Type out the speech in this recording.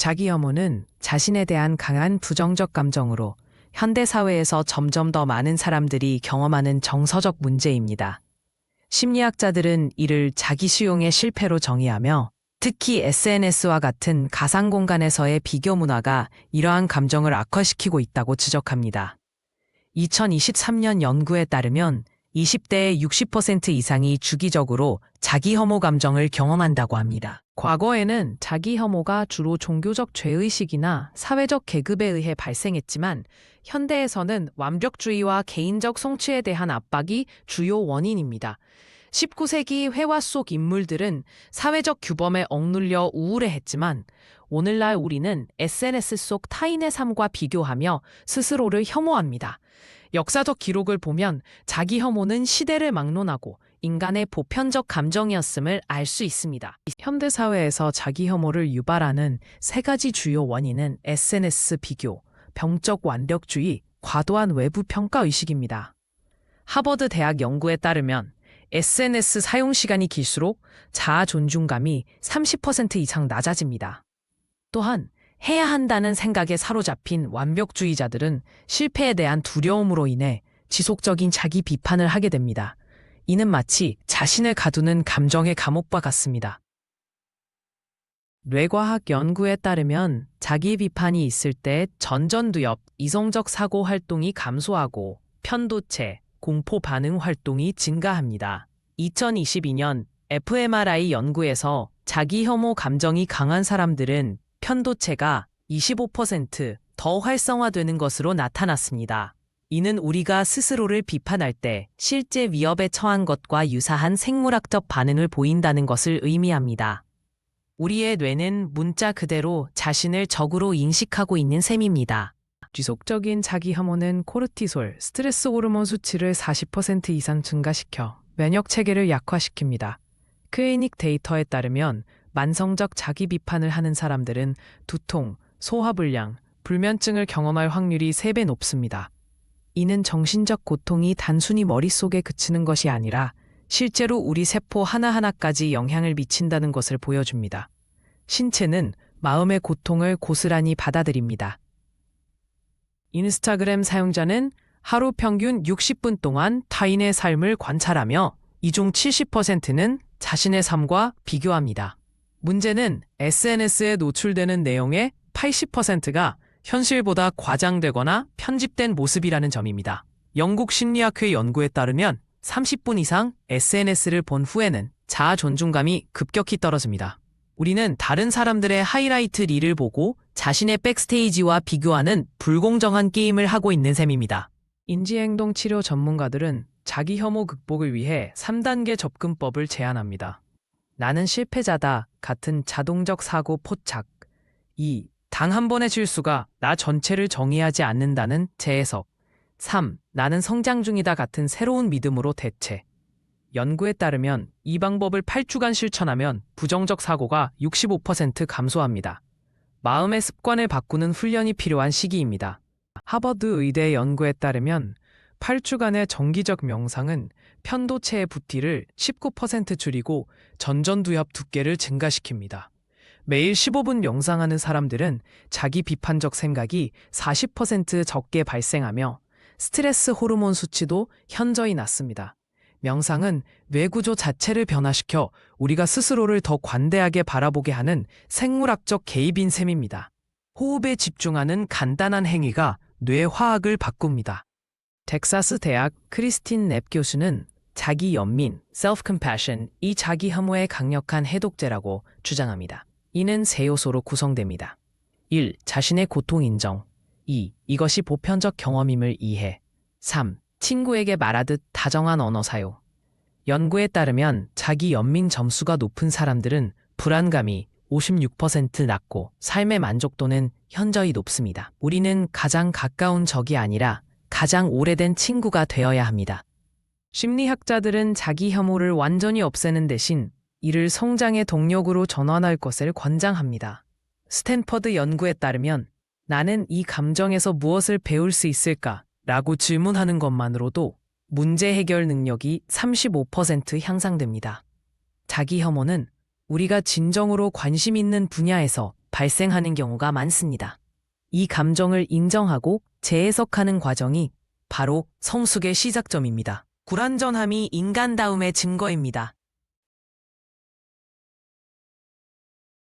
자기 혐오는 자신에 대한 강한 부정적 감정으로 현대 사회에서 점점 더 많은 사람들이 경험하는 정서적 문제입니다. 심리학자들은 이를 자기 수용의 실패로 정의하며 특히 SNS와 같은 가상 공간에서의 비교 문화가 이러한 감정을 악화시키고 있다고 지적합니다. 2023년 연구에 따르면 20대의 60% 이상이 주기적으로 자기 혐오 감정을 경험한다고 합니다. 과거에는 자기 혐오가 주로 종교적 죄의식이나 사회적 계급에 의해 발생했지만 현대에서는 완벽주의와 개인적 성취에 대한 압박이 주요 원인입니다. 19세기 회화 속 인물들은 사회적 규범에 억눌려 우울해했지만 오늘날 우리는 SNS 속 타인의 삶과 비교하며 스스로를 혐오합니다. 역사적 기록을 보면 자기 혐오는 시대를 막론하고 인간의 보편적 감정이었음을 알 수 있습니다. 현대 사회에서 자기 혐오를 유발하는 세 가지 주요 원인은 SNS 비교, 병적 완벽주의, 과도한 외부 평가 의식입니다. 하버드 대학 연구에 따르면 SNS 사용 시간이 길수록 자아 존중감이 30% 이상 낮아집니다. 또한 해야 한다는 생각에 사로잡힌 완벽주의자들은 실패에 대한 두려움으로 인해 지속적인 자기 비판을 하게 됩니다. 이는 마치 자신을 가두는 감정의 감옥과 같습니다. 뇌과학 연구에 따르면 자기 비판이 있을 때 전전두엽, 이성적 사고 활동이 감소하고 편도체, 공포 반응 활동이 증가합니다. 2022년 fMRI 연구에서 자기 혐오 감정이 강한 사람들은 편도체가 25% 더 활성화되는 것으로 나타났습니다. 이는 우리가 스스로를 비판할 때 실제 위협에 처한 것과 유사한 생물학적 반응을 보인다는 것을 의미합니다. 우리의 뇌는 문자 그대로 자신을 적으로 인식하고 있는 셈입니다. 지속적인 자기 혐오는 코르티솔, 스트레스 호르몬 수치를 40% 이상 증가시켜 면역 체계를 약화시킵니다. 클리닉 데이터에 따르면 만성적 자기 비판을 하는 사람들은 두통, 소화불량, 불면증을 경험할 확률이 3배 높습니다. 이는 정신적 고통이 단순히 머릿속에 그치는 것이 아니라 실제로 우리 세포 하나하나까지 영향을 미친다는 것을 보여줍니다. 신체는 마음의 고통을 고스란히 받아들입니다. 인스타그램 사용자는 하루 평균 60분 동안 타인의 삶을 관찰하며 이 중 70%는 자신의 삶과 비교합니다. 문제는 SNS에 노출되는 내용의 80%가 현실보다 과장되거나 편집된 모습이라는 점입니다. 영국 심리학회 연구에 따르면 30분 이상 SNS를 본 후에는 자아 존중감이 급격히 떨어집니다. 우리는 다른 사람들의 하이라이트 릴을 보고 자신의 백스테이지와 비교하는 불공정한 게임을 하고 있는 셈입니다. 인지행동 치료 전문가들은 자기 혐오 극복을 위해 3단계 접근법을 제안합니다. 나는 실패자다 같은 자동적 사고 포착. 2. 단 한 번의 실수가 나 전체를 정의하지 않는다는 재해석. 3. 나는 성장 중이다 같은 새로운 믿음으로 대체. 연구에 따르면 이 방법을 8주간 실천하면 부정적 사고가 65% 감소합니다. 마음의 습관을 바꾸는 훈련이 필요한 시기입니다. 하버드 의대 연구에 따르면 8주간의 정기적 명상은 편도체의 부티를 19% 줄이고 전전두엽 두께를 증가시킵니다. 매일 15분 명상하는 사람들은 자기 비판적 생각이 40% 적게 발생하며 스트레스 호르몬 수치도 현저히 낮습니다. 명상은 뇌구조 자체를 변화시켜 우리가 스스로를 더 관대하게 바라보게 하는 생물학적 개입인 셈입니다. 호흡에 집중하는 간단한 행위가 뇌 화학을 바꿉니다. 텍사스 대학 크리스틴 랩 교수는 자기 연민, self-compassion이 자기 혐오의 강력한 해독제라고 주장합니다. 이는 세 요소로 구성됩니다. 1. 자신의 고통 인정. 2. 이것이 보편적 경험임을 이해. 3. 친구에게 말하듯 다정한 언어 사용. 연구에 따르면 자기 연민 점수가 높은 사람들은 불안감이 56% 낮고 삶의 만족도는 현저히 높습니다. 우리는 가장 가까운 적이 아니라 가장 오래된 친구가 되어야 합니다. 심리학자들은 자기 혐오를 완전히 없애는 대신 이를 성장의 동력으로 전환할 것을 권장합니다. 스탠퍼드 연구에 따르면 나는 이 감정에서 무엇을 배울 수 있을까? 라고 질문하는 것만으로도 문제 해결 능력이 35% 향상됩니다. 자기 혐오는 우리가 진정으로 관심 있는 분야에서 발생하는 경우가 많습니다. 이 감정을 인정하고 재해석하는 과정이 바로 성숙의 시작점입니다. 불완전함이 인간다움의 증거입니다.